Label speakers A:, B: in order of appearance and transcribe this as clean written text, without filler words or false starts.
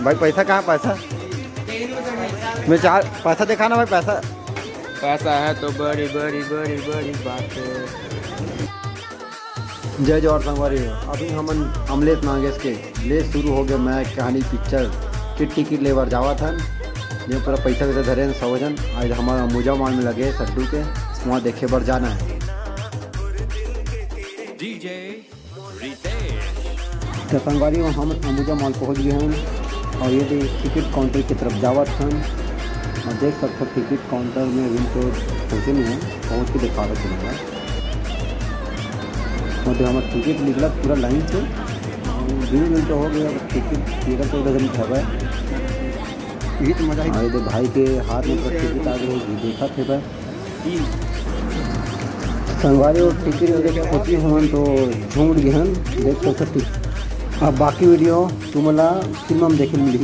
A: भाई पैसा कहाँ पैसा? मैं चार पैसा दिखाना भाई पैसा।
B: पैसा है तो बड़ी बड़ी बड़ी बड़ी बात है।
A: जय जवाहर संगवारी। अभी हमन अमलेश नागेश के ले शुरू हो गया मैं कहानी पिक्चर की टिकट लेवर जावा था। ये पूरा पैसा वैसा धरे हैं 100 जन। आज हमारा अमूजा मॉल में लगे सड्डू के, वहाँ देखे बर जाना है। तो संगवारी हम अमूजा मॉल पहुँच गए हैं और ये टिकट काउंटर की तरफ जावा था। और देख सकते हो टिकट काउंटर में अभी तो पहुँचे नहीं है, पहुँच के दिखा रहे चलूँगा। मतलब हमारा टिकट निकला पूरा लाइन से 2 मिनट हो गया। टिकट तेरह 14 दिन था भाई, ये तो मजा ही। तो भाई के हाथ में टिकट आ गई, देखा थे भाई संगवारी और टिकट देखे पहुँची हम तो झूम गए हैं। देख सकते टिकट। अब बाकी वीडियो तुम्हाला फिल्म में देखे मिली।